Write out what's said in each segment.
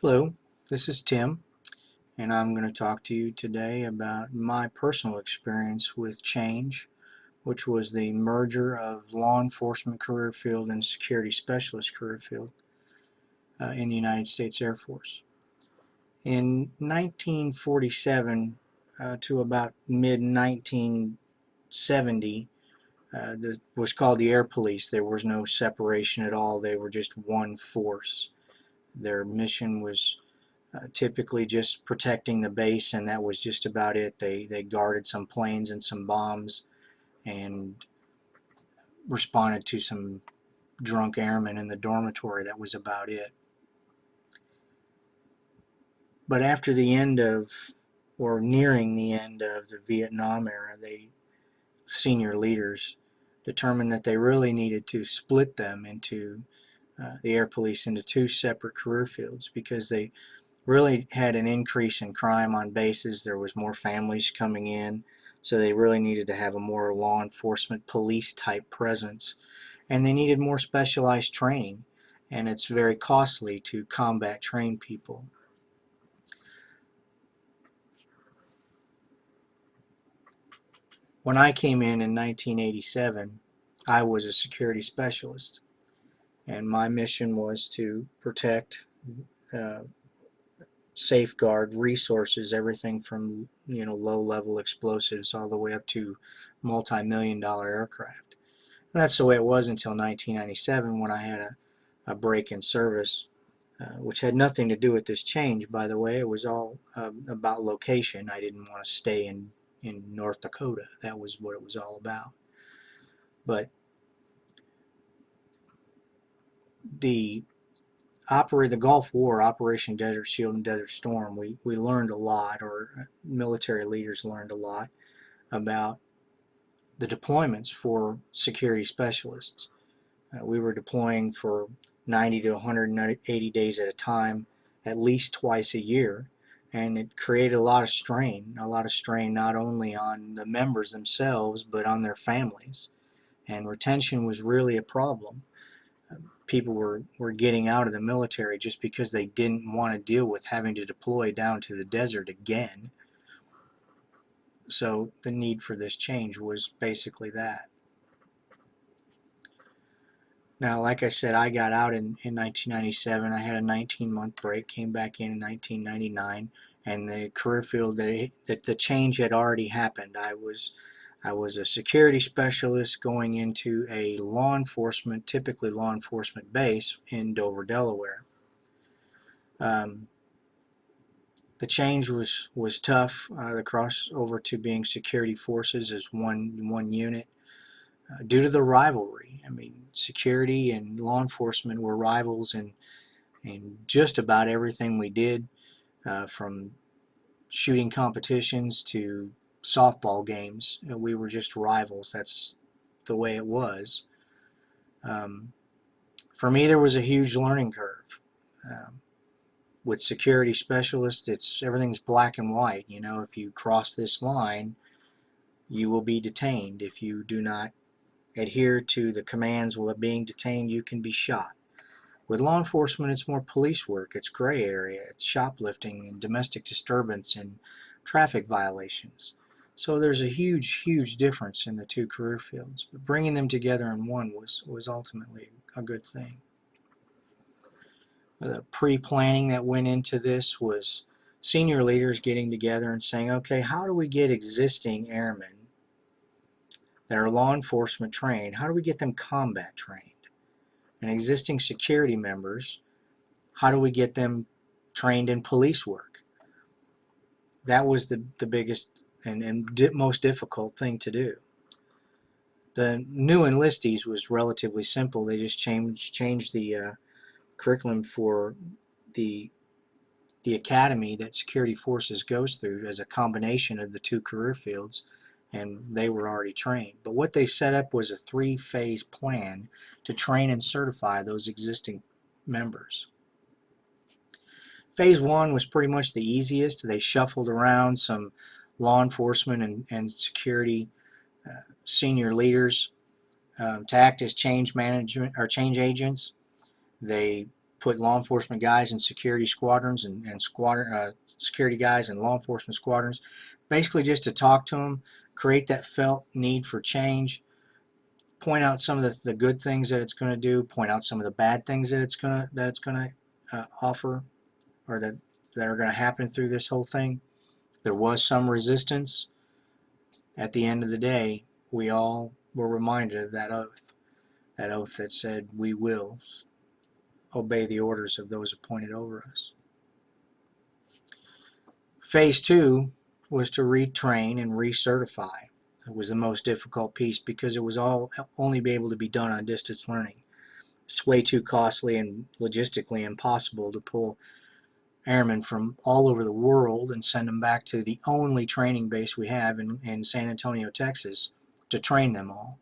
Hello, this is Tim, and I'm going to talk to you today about my personal experience with change, which was the merger of law enforcement career field and security specialist career field in the United States Air Force. In 1947 to about mid-1970, was called the Air Police. There was no separation at all. They were just one force. Their mission was typically just protecting the base, and that was just about it. They guarded some planes and some bombs and responded to some drunk airmen in the dormitory. That was about it. But after the end of, or nearing the end of the Vietnam era, senior leaders determined that they really needed to split them into the Air Police into two separate career fields, because they really had an increase in crime on bases. There was more families coming in, so they really needed to have a more law enforcement police type presence, and they needed more specialized training, and it's very costly to combat train people. When I came in 1987, I was a security specialist, and my mission was to protect, safeguard resources, everything from low-level explosives all the way up to multi-million-dollar aircraft. And that's the way it was until 1997, when I had a break in service, which had nothing to do with this change, by the way. It was all about location. I didn't want to stay in North Dakota. That was what it was all about. But the Gulf War, Operation Desert Shield and Desert Storm, we learned a lot, or military leaders learned a lot about the deployments for security specialists. We were deploying for 90 to 180 days at a time, at least twice a year, and it created a lot of strain not only on the members themselves, but on their families. And retention was really a problem. People were getting out of the military just because they didn't want to deal with having to deploy down to the desert again. So the need for this change was basically that. Now, like I said, I got out in 1997. I had a 19-month break, came back in 1999, and the career field that the change had already happened. I was a security specialist going into a typically law enforcement base in Dover, Delaware. The change was tough. The crossover to being security forces as one unit, due to the rivalry. I mean, security and law enforcement were rivals in just about everything we did, from shooting competitions to softball games. We were just rivals. That's the way it was. For me, there was a huge learning curve. With security specialists, everything's black and white. If you cross this line, you will be detained. If you do not adhere to the commands while being detained, you can be shot. With law enforcement, it's more police work. It's gray area. It's shoplifting and domestic disturbance and traffic violations. So there's a huge difference in the two career fields. But bringing them together in one was ultimately a good thing. The pre-planning that went into this was senior leaders getting together and saying, okay, how do we get existing airmen that are law enforcement trained, how do we get them combat trained? And existing security members, how do we get them trained in police work? That was the biggest and most difficult thing to do. The new enlistees was relatively simple. They just changed the curriculum for the academy that security forces goes through as a combination of the two career fields, and they were already trained. But what they set up was a 3-phase plan to train and certify those existing members. Phase 1 was pretty much the easiest. They shuffled around some law enforcement and security senior leaders to act as change agents. They put law enforcement guys in security squadrons and security guys in law enforcement squadrons, basically just to talk to them, create that felt need for change, point out some of the good things that it's going to do, point out some of the bad things that it's going to offer, or that are going to happen through this whole thing. There was some resistance. At the end of the day, we all were reminded of that oath that said we will obey the orders of those appointed over us. Phase 2 was to retrain and recertify. It was the most difficult piece because it was all only be able to be done on distance learning. It's way too costly and logistically impossible to pull airmen from all over the world and send them back to the only training base we have in San Antonio, Texas, to train them all.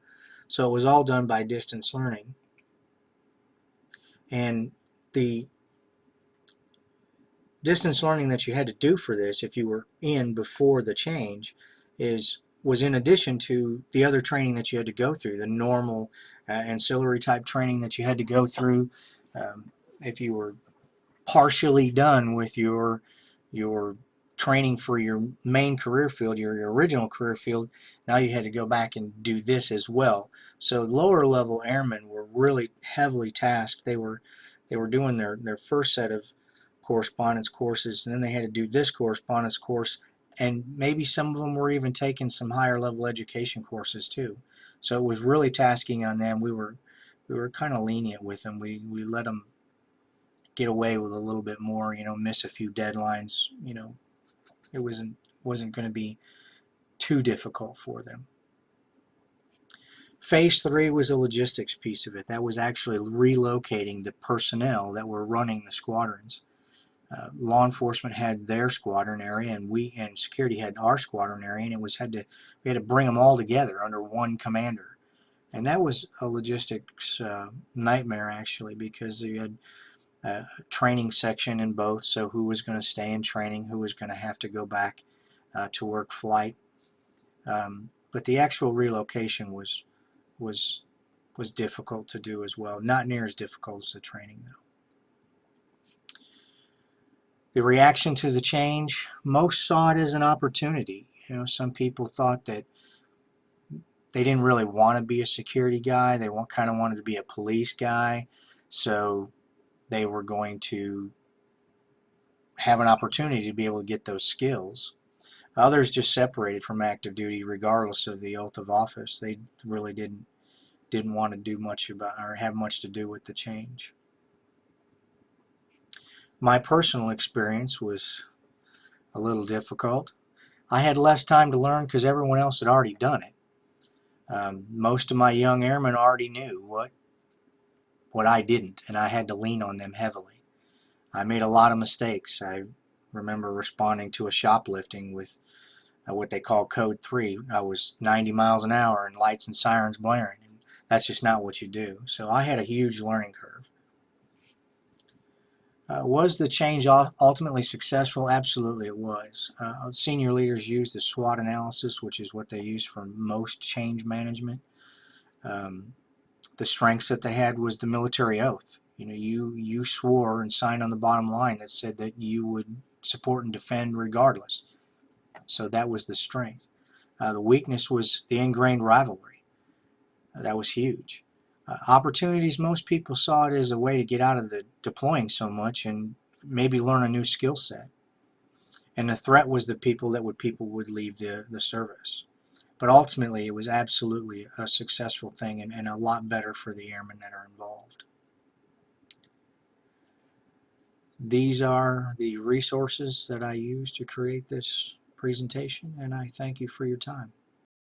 So it was all done by distance learning. And the distance learning that you had to do for this, if you were in before the change, was in addition to the other training that you had to go through, the normal ancillary type training that you had to go through. If you were partially done with your training for your main career field, your original career field, now you had to go back and do this as well. So lower level airmen were really heavily tasked. They were doing their first set of correspondence courses, and then they had to do this correspondence course, and maybe some of them were even taking some higher level education courses too. So it was really tasking on them. We were kind of lenient with them. We let them get away with a little bit more, miss a few deadlines. It wasn't going to be too difficult for them. Phase 3 was a logistics piece of it. That was actually relocating the personnel that were running the squadrons. Law enforcement had their squadron area, and security had our squadron area, and we had to bring them all together under one commander. And that was a logistics nightmare, actually, because you had a training section in both, so who was going to stay in training, who was going to have to go back to work flight. But the actual relocation was difficult to do as well. Not near as difficult as the training, though. The reaction to the change, most saw it as an opportunity. Some people thought that they didn't really want to be a security guy. They kind of wanted to be a police guy, so they were going to have an opportunity to be able to get those skills. Others just separated from active duty regardless of the oath of office. They really didn't want to do much about or have much to do with the change. My personal experience was a little difficult. I had less time to learn because everyone else had already done it. Most of my young airmen already knew what I didn't, and I had to lean on them heavily. I made a lot of mistakes. I remember responding to a shoplifting with what they call Code 3. I was 90 miles an hour and lights and sirens blaring, and that's just not what you do. So I had a huge learning curve. Was the change ultimately successful? Absolutely it was. Senior leaders used the SWOT analysis, which is what they use for most change management. The strengths that they had was the military oath. You swore and signed on the bottom line that said that you would support and defend regardless. So that was the strength. The weakness was the ingrained rivalry. That was huge. Opportunities, most people saw it as a way to get out of the deploying so much and maybe learn a new skill set. And the threat was the people would leave the service. But ultimately, it was absolutely a successful thing and a lot better for the airmen that are involved. These are the resources that I used to create this presentation, and I thank you for your time.